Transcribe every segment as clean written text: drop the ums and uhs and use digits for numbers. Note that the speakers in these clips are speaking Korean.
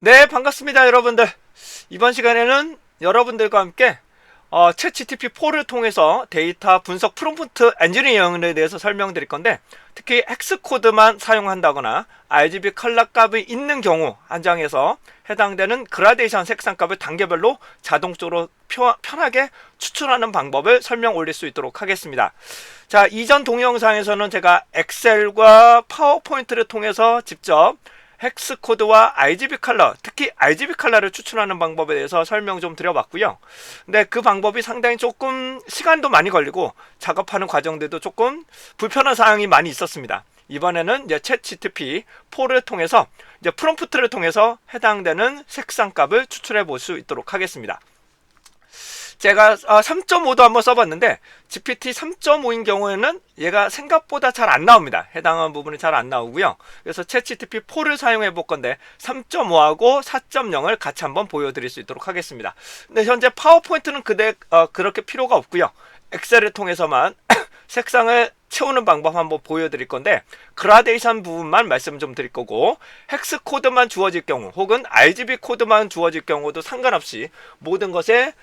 네, 반갑습니다, 여러분들. 이번 시간에는 여러분들과 함께 챗GPT4를 통해서 데이터 분석 프롬프트 엔지니어링에 대해서 설명드릴 건데, 특히 헥스코드만 사용한다거나 RGB 컬러 값이 있는 경우 한 장에서 해당되는 그라데이션 색상 값을 단계별로 자동적으로 편하게 추출하는 방법을 설명 올릴 수 있도록 하겠습니다. 자, 이전 동영상에서는 제가 엑셀과 파워포인트를 통해서 직접 헥스코드와 RGB 컬러, 특히 RGB 컬러를 추출하는 방법에 대해서 설명 좀 드려봤고요. 근데 그 방법이 상당히 조금 시간도 많이 걸리고 작업하는 과정들도 조금 불편한 사항이 많이 있었습니다. 이번에는 이제 챗GPT4를 통해서 이제 프롬프트를 통해서 해당되는 색상 값을 추출해 볼 수 있도록 하겠습니다. 제가 3.5도 한번 써봤는데 GPT 3.5인 경우에는 얘가 생각보다 잘 안 나옵니다. 해당하는 부분이 잘 안 나오고요. 그래서 챗GPT4를 사용해 볼 건데 3.5하고 4.0을 같이 한번 보여드릴 수 있도록 하겠습니다. 근데 현재 파워포인트는 그렇게 필요가 없고요. 엑셀을 통해서만 색상을 채우는 방법 한번 보여드릴 건데, 그라데이션 부분만 말씀 좀 드릴 거고, 헥스 코드만 주어질 경우 혹은 RGB 코드만 주어질 경우도 상관없이 모든 것에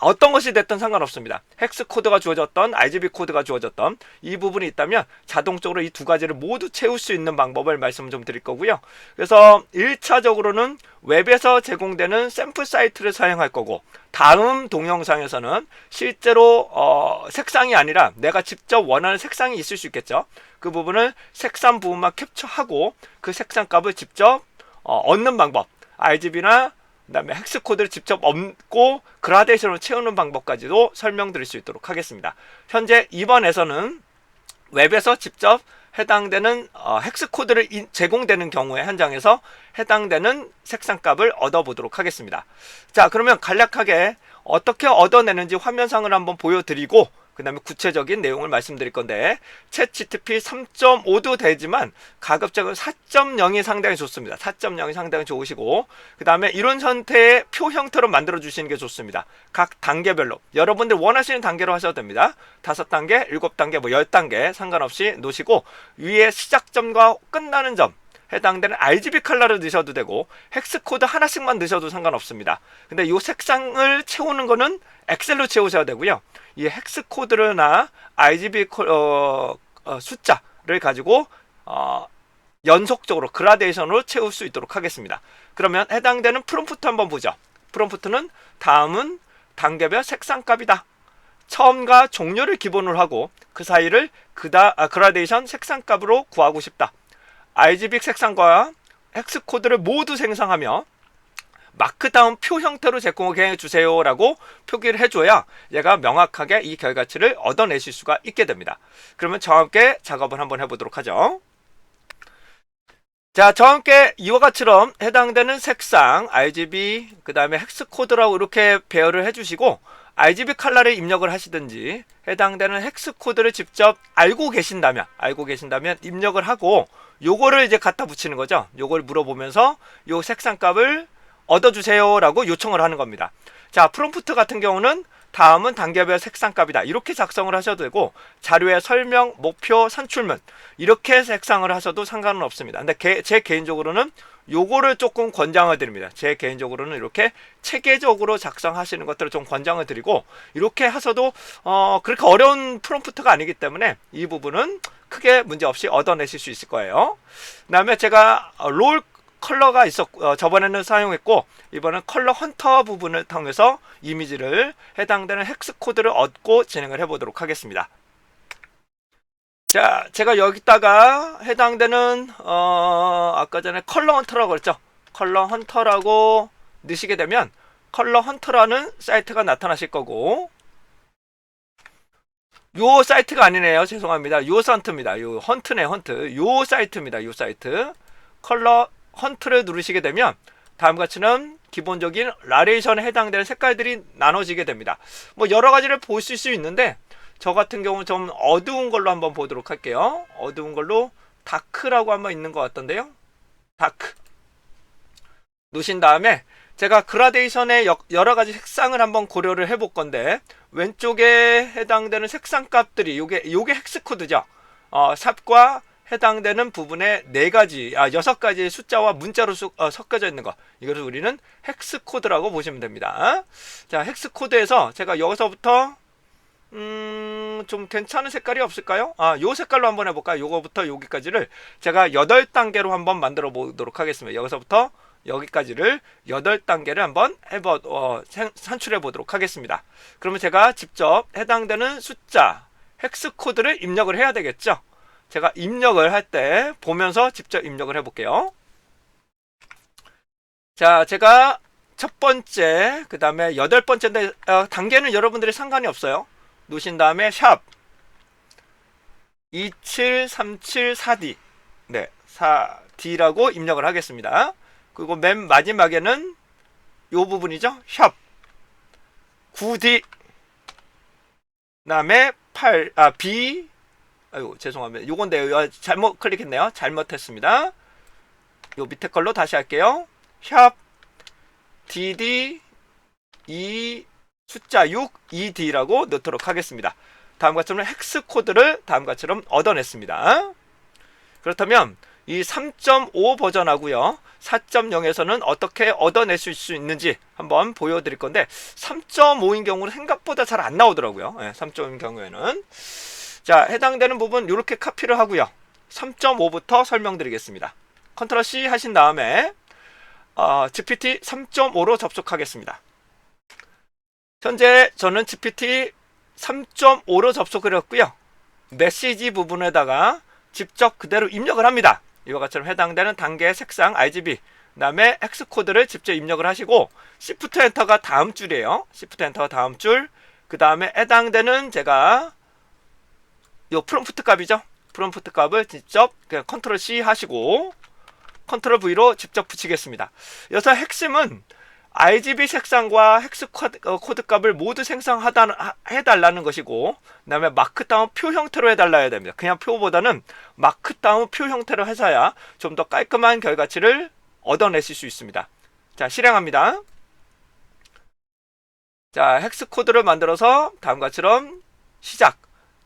어떤 것이 됐든 상관없습니다. 헥스 코드가 주어졌던 RGB 코드가 주어졌던 이 부분이 있다면 자동적으로 이 두 가지를 모두 채울 수 있는 방법을 말씀 좀 드릴 거고요. 그래서 1차적으로는 웹에서 제공되는 샘플 사이트를 사용할 거고, 다음 동영상에서는 실제로 색상이 아니라 내가 직접 원하는 색상이 있을 수 있겠죠. 그 부분을 색상 부분만 캡처하고 그 색상 값을 직접 얻는 방법, RGB나 그다음에 헥스 코드를 직접 얻고 그라데이션으로 채우는 방법까지도 설명드릴 수 있도록 하겠습니다. 현재 이번에서는 웹에서 직접 해당되는 헥스 코드를 제공되는 경우에 한 장에서 해당되는 색상 값을 얻어보도록 하겠습니다. 자, 그러면 간략하게 어떻게 얻어내는지 화면상을 한번 보여드리고 그 다음에 구체적인 내용을 말씀드릴 건데, 챗GPT 3.5도 되지만 가급적으로 4.0이 상당히 좋습니다. 4.0이 상당히 좋으시고, 그 다음에 이런 형태의 표 형태로 만들어 주시는 게 좋습니다. 각 단계별로 여러분들 원하시는 단계로 하셔도 됩니다. 5단계, 7단계, 10단계 상관없이 놓으시고, 위에 시작점과 끝나는 점 해당되는 RGB 컬러를 넣으셔도 되고 헥스 코드 하나씩만 넣으셔도 상관없습니다. 근데 이 색상을 채우는 거는 엑셀로 채우셔야 되고요. 이 헥스 코드나 RGB 숫자를 가지고 연속적으로 그라데이션으로 채울 수 있도록 하겠습니다. 그러면 해당되는 프롬프트 한번 보죠. 프롬프트는 다음은 단계별 색상 값이다. 처음과 종료를 기본으로 하고 그 사이를 그라데이션 색상 값으로 구하고 싶다. RGB 색상과 헥스 코드를 모두 생성하며 마크다운 표 형태로 제공해 주세요 라고 표기를 해줘야 얘가 명확하게 이 결과치를 얻어내실 수가 있게 됩니다. 그러면 저와 함께 작업을 한번 해보도록 하죠. 자, 저와 함께 이와 같이처럼 해당되는 색상 RGB 그 다음에 헥스 코드라고 이렇게 배열을 해주시고 RGB 컬러를 입력을 하시든지 해당되는 헥스 코드를 직접 알고 계신다면 입력을 하고 요거를 이제 갖다 붙이는 거죠. 요걸 물어보면서 요 색상 값을 얻어주세요 라고 요청을 하는 겁니다. 자, 프롬프트 같은 경우는 다음은 단계별 색상 값이다 이렇게 작성을 하셔도 되고, 자료의 설명, 목표, 산출문 이렇게 색상을 하셔도 상관은 없습니다. 근데 제 개인적으로는 요거를 조금 권장을 드립니다. 제 개인적으로는 이렇게 체계적으로 작성하시는 것들을 좀 권장을 드리고, 이렇게 하셔도 그렇게 어려운 프롬프트가 아니기 때문에 이 부분은 크게 문제없이 얻어내실 수 있을 거예요. 그 다음에 제가 롤 컬러가 저번에는 사용했고 이번엔 컬러 헌터 부분을 통해서 이미지를 해당되는 헥스 코드를 얻고 진행을 해보도록 하겠습니다. 자, 제가 여기다가 해당되는 아까 전에 컬러 헌터라고 그랬죠. 컬러 헌터라고 넣으시게 되면 컬러 헌터라는 사이트가 나타나실 거고, 요 사이트가 아니네요. 죄송합니다. 요 사이트입니다. 요 헌트네, 헌트. 요 사이트입니다. 요 사이트. 컬러 헌트를 누르시게 되면 다음과 같이는 기본적인 라레이션에 해당되는 색깔들이 나눠지게 됩니다. 뭐 여러 가지를 보실 수 있는데 저 같은 경우는 좀 어두운 걸로 한번 보도록 할게요. 어두운 걸로 다크라고 한번 있는 것 같던데요. 다크 누신 다음에 제가 그라데이션의 여러 가지 색상을 한번 고려를 해볼 건데, 왼쪽에 해당되는 색상 값들이 요게 헥스 코드죠. 삽과 해당되는 부분에 4가지, 6가지의 숫자와 문자로 섞여져 있는 거. 이것을 우리는 헥스 코드라고 보시면 됩니다. 자, 헥스 코드에서 제가 여기서부터 좀 괜찮은 색깔이 없을까요? 요 색깔로 한번 해볼까요? 요거부터 여기까지를 제가 8단계로 한번 만들어 보도록 하겠습니다. 여기서부터 여기까지를 8단계를 한번 산출해 보도록 하겠습니다. 그러면 제가 직접 해당되는 숫자, 헥스 코드를 입력을 해야 되겠죠? 제가 입력을 할 때 보면서 직접 입력을 해 볼게요. 자, 제가 첫 번째, 그 다음에 8번째인데 단계는 여러분들이 상관이 없어요. 누신 다음에 샵 27374D, 네, 4D라고 입력을 하겠습니다. 그리고 맨 마지막에는 요 부분이죠. 샵 9D, 그 다음에 B, 아이고 죄송합니다. 요건데요. 잘못 클릭했네요. 잘못했습니다. 요 밑에 걸로 다시 할게요. 샵 DD 2 숫자 6 2D라고 넣도록 하겠습니다. 다음과 같이 헥스 코드를 다음과 같이 얻어냈습니다. 그렇다면 이 3.5 버전하고요 4.0에서는 어떻게 얻어내실 수 있는지 한번 보여드릴 건데 3.5인 경우는 생각보다 잘 안 나오더라고요. 3.5인 경우에는 자, 해당되는 부분 이렇게 카피를 하고요 3.5부터 설명드리겠습니다. 컨트롤 C 하신 다음에 GPT 3.5로 접속하겠습니다. 현재 저는 GPT 3.5로 접속을 했고요 메시지 부분에다가 직접 그대로 입력을 합니다. 이와 같이 해당되는 단계 색상 RGB, 그 다음에 헥스 코드를 직접 입력을 하시고 Shift 엔터가 다음 줄이에요. Shift 엔터가 다음 줄. 그 다음에 해당되는 제가 요 프롬프트 값이죠. 프롬프트 값을 직접 그냥 컨트롤 C 하시고 컨트롤 V로 직접 붙이겠습니다. 여기서 핵심은 RGB 색상과 헥스 코드 값을 모두 해달라는 것이고, 그 다음에 마크다운 표 형태로 해달라야 됩니다. 그냥 표보다는 마크다운 표 형태로 해서야 좀 더 깔끔한 결과치를 얻어내실 수 있습니다. 자, 실행합니다. 자, 헥스 코드를 만들어서 다음과 같이럼 시작,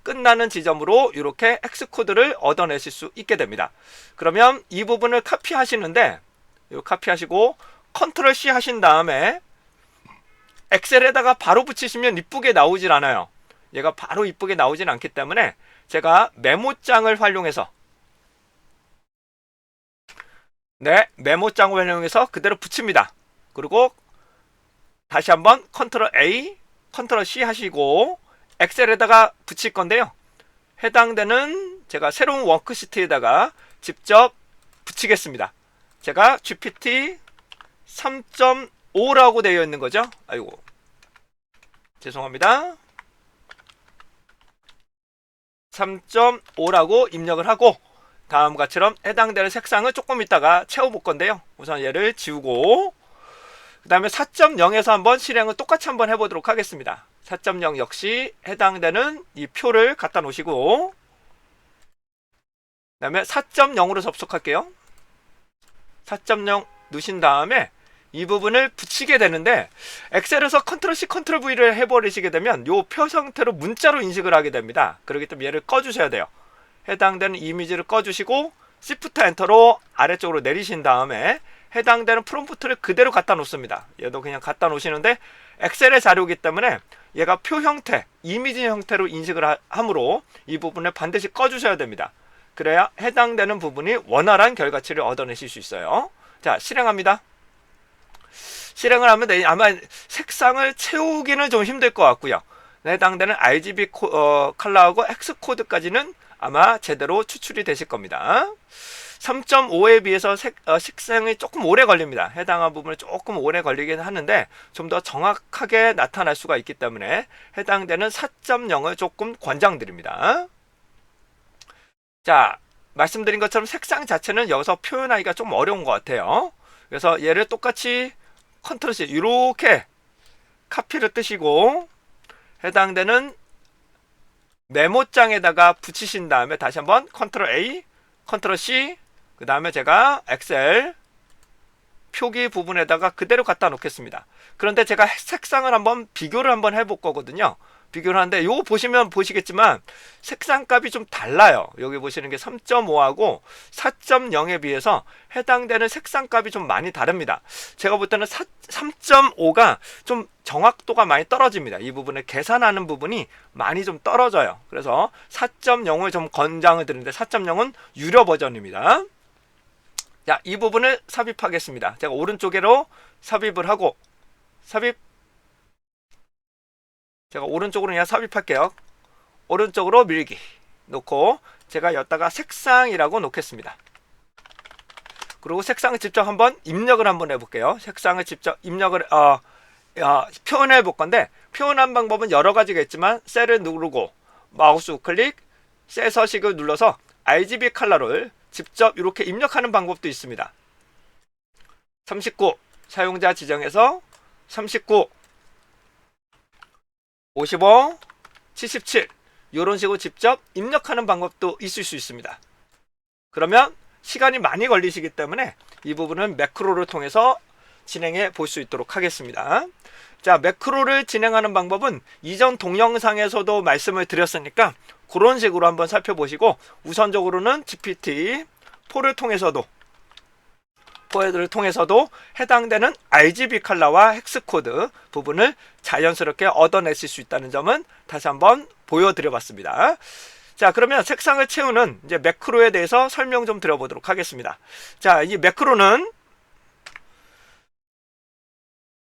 끝나는 지점으로 이렇게 헥스 코드를 얻어내실 수 있게 됩니다. 그러면 이 부분을 카피하시는데, 이 카피하시고 컨트롤 C 하신 다음에 엑셀에다가 바로 붙이시면 이쁘게 나오질 않아요. 얘가 바로 이쁘게 나오진 않기 때문에 제가 메모장을 활용해서 메모장을 활용해서 그대로 붙입니다. 그리고 다시 한번 컨트롤 A, 컨트롤 C 하시고 엑셀에다가 붙일 건데요. 해당되는 제가 새로운 워크시트에다가 직접 붙이겠습니다. 제가 GPT 3.5라고 되어 있는 거죠. 아이고 죄송합니다. 3.5라고 입력을 하고 다음과 같이럼 해당되는 색상을 조금 있다가 채워볼 건데요. 우선 얘를 지우고 그 다음에 4.0에서 한번 실행을 똑같이 한번 해보도록 하겠습니다. 4.0 역시 해당되는 이 표를 갖다 놓으시고 그 다음에 4.0으로 접속할게요. 4.0 누신 다음에 이 부분을 붙이게 되는데 엑셀에서 컨트롤 C, 컨트롤 V를 해버리시게 되면 이 표 형태로 문자로 인식을 하게 됩니다. 그렇기 때문에 얘를 꺼주셔야 돼요. 해당되는 이미지를 꺼주시고 Shift 엔터로 아래쪽으로 내리신 다음에 해당되는 프롬프트를 그대로 갖다 놓습니다. 얘도 그냥 갖다 놓으시는데 엑셀의 자료이기 때문에 얘가 표 형태, 이미지 형태로 인식을 하므로 이 부분을 반드시 꺼주셔야 됩니다. 그래야 해당되는 부분이 원활한 결과치를 얻어내실 수 있어요. 자, 실행합니다. 실행을 하면 아마 색상을 채우기는 좀 힘들 것 같고요. 해당되는 RGB 컬러하고 헥스 코드까지는 아마 제대로 추출이 되실 겁니다. 3.5에 비해서 색상이 조금 오래 걸립니다. 해당한 부분은 조금 오래 걸리긴 하는데 좀 더 정확하게 나타날 수가 있기 때문에 해당되는 4.0을 조금 권장드립니다. 자, 말씀드린 것처럼 색상 자체는 여기서 표현하기가 좀 어려운 것 같아요. 그래서 얘를 똑같이 컨트롤 C 이렇게 카피를 뜨시고 해당되는 메모장에다가 붙이신 다음에 다시 한번 컨트롤 A, 컨트롤 C, 그 다음에 제가 엑셀 표기 부분에다가 그대로 갖다 놓겠습니다. 그런데 제가 색상을 한번 비교를 한번 해볼 거거든요. 비교를 하는데 요거 보시면 보시겠지만 색상값이 좀 달라요. 여기 보시는 게 3.5하고 4.0에 비해서 해당되는 색상값이 좀 많이 다릅니다. 제가 볼 때는 3.5가 좀 정확도가 많이 떨어집니다. 이 부분을 계산하는 부분이 많이 좀 떨어져요. 그래서 4.0을 좀 권장을 드리는데 4.0은 유료 버전입니다. 자, 이 부분을 삽입하겠습니다. 제가 오른쪽으로 삽입을 하고 제가 오른쪽으로 그냥 삽입할게요. 오른쪽으로 밀기 놓고 제가 여기다가 색상이라고 놓겠습니다. 그리고 색상을 직접 한번 입력을 한번 해볼게요. 색상을 직접 입력을 표현해 볼 건데 표현한 방법은 여러 가지가 있지만 셀을 누르고 마우스 우클릭 셀 서식을 눌러서 RGB 컬러를 직접 이렇게 입력하는 방법도 있습니다. 39 사용자 지정해서 39 55 77 이런 식으로 직접 입력하는 방법도 있을 수 있습니다. 그러면 시간이 많이 걸리시기 때문에 이 부분은 매크로를 통해서 진행해 볼 수 있도록 하겠습니다. 자, 매크로를 진행하는 방법은 이전 동영상에서도 말씀을 드렸으니까 그런 식으로 한번 살펴보시고 우선적으로는 GPT-4를 통해서도 해당되는 RGB 컬러와 헥스코드 부분을 자연스럽게 얻어내실 수 있다는 점은 다시 한번 보여드려 봤습니다. 자, 그러면 색상을 채우는 이제 매크로에 대해서 설명 좀 드려보도록 하겠습니다. 자, 이 매크로는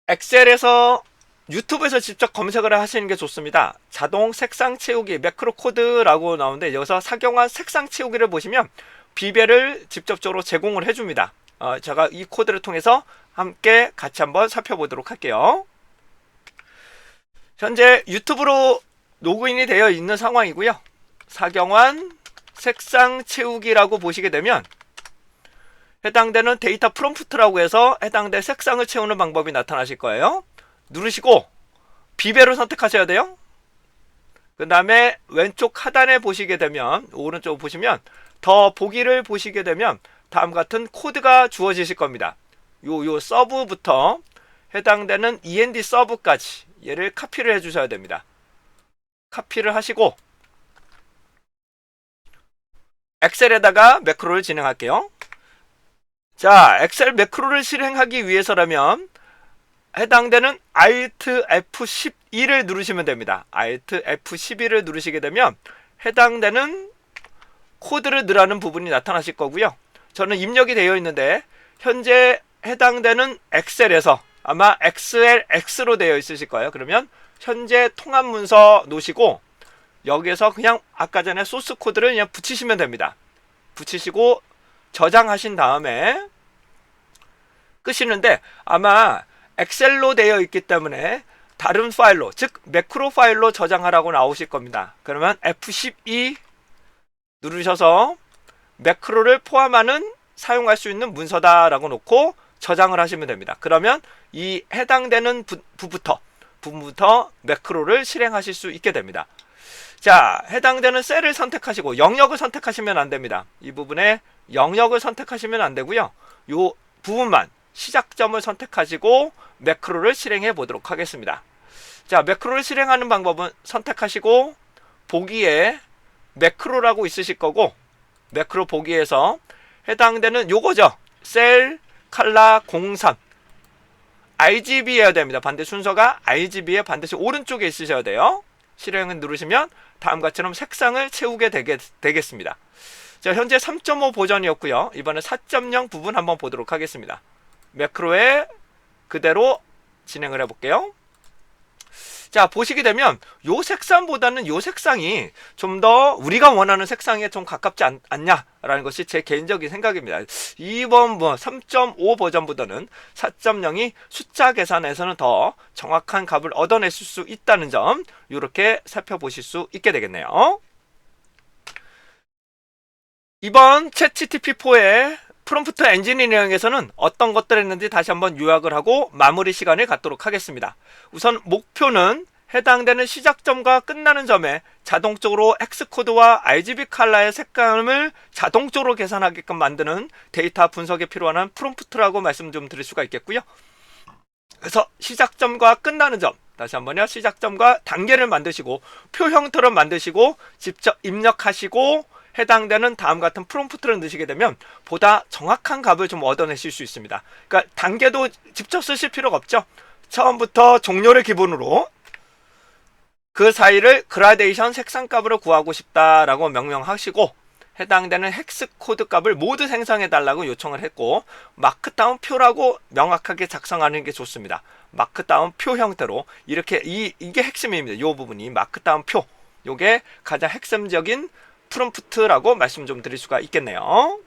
엑셀에서 유튜브에서 직접 검색을 하시는 게 좋습니다. 자동 색상 채우기 매크로 코드라고 나오는데 여기서 사경한 색상 채우기를 보시면 비배를 직접적으로 제공을 해줍니다. 제가 이 코드를 통해서 함께 같이 한번 살펴보도록 할게요. 현재 유튜브로 로그인이 되어 있는 상황이고요. 사경환 색상 채우기라고 보시게 되면 해당되는 데이터 프롬프트라고 해서 해당된 색상을 채우는 방법이 나타나실 거예요. 누르시고 비배로 선택하셔야 돼요. 그 다음에 왼쪽 하단에 보시게 되면 오른쪽 보시면 더 보기를 보시게 되면 다음과 같은 코드가 주어지실 겁니다. 요 서브부터 해당되는 END 서브까지 얘를 카피를 해주셔야 됩니다. 카피를 하시고 엑셀에다가 매크로를 진행할게요. 자, 엑셀 매크로를 실행하기 위해서라면 해당되는 Alt F12를 누르시면 됩니다. Alt F12를 누르시게 되면 해당되는 코드를 넣으라는 부분이 나타나실 거고요. 저는 입력이 되어 있는데 현재 해당되는 엑셀에서 아마 XLX로 되어 있으실 거예요. 그러면 현재 통합 문서 놓으시고 여기에서 그냥 아까 전에 소스 코드를 그냥 붙이시면 됩니다. 붙이시고 저장하신 다음에 끄시는데 아마 엑셀로 되어 있기 때문에 다른 파일로 즉 매크로 파일로 저장하라고 나오실 겁니다. 그러면 F12 누르셔서 매크로를 포함하는 사용할 수 있는 문서다 라고 놓고 저장을 하시면 됩니다. 그러면 이 해당되는 부분부터 매크로를 실행하실 수 있게 됩니다. 자, 해당되는 셀을 선택하시고 영역을 선택하시면 안 됩니다. 이 부분에 영역을 선택하시면 안 되고요. 이 부분만 시작점을 선택하시고 매크로를 실행해 보도록 하겠습니다. 자, 매크로를 실행하는 방법은 선택하시고 보기에 매크로라고 있으실 거고 매크로 보기에서 해당되는 요거죠. 셀 컬러 03 RGB여야 됩니다. 반드시 순서가 RGB에 반드시 오른쪽에 있으셔야 돼요. 실행을 누르시면 다음과 같처럼 색상을 채우게 되겠습니다. 자, 현재 3.5 버전이었고요. 이번에 4.0 부분 한번 보도록 하겠습니다. 매크로에 그대로 진행을 해볼게요. 자, 보시게 되면 요 색상보다는 요 색상이 좀 더 우리가 원하는 색상에 좀 가깝지 않냐라는 것이 제 개인적인 생각입니다. 이번 3.5 버전보다는 4.0이 숫자 계산에서는 더 정확한 값을 얻어내실 수 있다는 점 이렇게 살펴보실 수 있게 되겠네요. 이번 챗GPT-4의 프롬프트 엔지니어링에서는 어떤 것들을 했는지 다시 한번 요약을 하고 마무리 시간을 갖도록 하겠습니다. 우선 목표는 해당되는 시작점과 끝나는 점에 자동적으로 헥스코드와 RGB 컬러의 색감을 자동적으로 계산하게끔 만드는 데이터 분석에 필요한 프롬프트라고 말씀 좀 드릴 수가 있겠고요. 그래서 시작점과 끝나는 점, 다시 한번요. 시작점과 단계를 만드시고 표 형태로 만드시고 직접 입력하시고 해당되는 다음 같은 프롬프트를 넣으시게 되면 보다 정확한 값을 좀 얻어내실 수 있습니다. 그러니까 단계도 직접 쓰실 필요가 없죠. 처음부터 종료를 기본으로 그 사이를 그라데이션 색상값으로 구하고 싶다라고 명명하시고 해당되는 헥스 코드 값을 모두 생성해 달라고 요청을 했고 마크다운 표라고 명확하게 작성하는 게 좋습니다. 마크다운 표 형태로 이렇게 이게 핵심입니다. 이 부분이 마크다운 표, 요게 가장 핵심적인 프롬프트라고 말씀 좀 드릴 수가 있겠네요.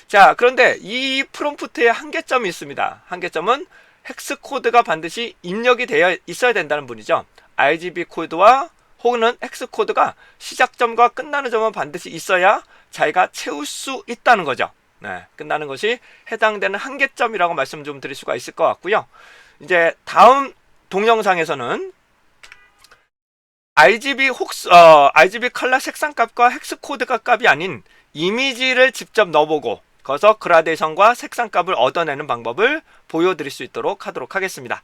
자, 그런데 이 프롬프트에 한계점이 있습니다. 한계점은 헥스 코드가 반드시 입력이 되어 있어야 된다는 분이죠. RGB 코드와 혹은 헥스 코드가 시작점과 끝나는 점은 반드시 있어야 자기가 채울 수 있다는 거죠. 네, 끝나는 것이 해당되는 한계점이라고 말씀 좀 드릴 수가 있을 것 같고요. 이제 다음 동영상에서는 RGB 컬러 색상 값과 헥스 코드가 값이 아닌 이미지를 직접 넣어보고 거기서 그라데이션과 색상 값을 얻어내는 방법을 보여드릴 수 있도록 하도록 하겠습니다.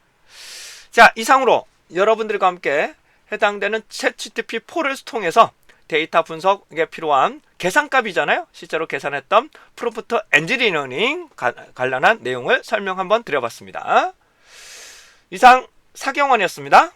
자, 이상으로 여러분들과 함께 해당되는 챗GPT4를 통해서 데이터 분석에 필요한 계산값이잖아요. 실제로 계산했던 프롬프트 엔지니어링 관련한 내용을 설명 한번 드려봤습니다. 이상 사경원이었습니다.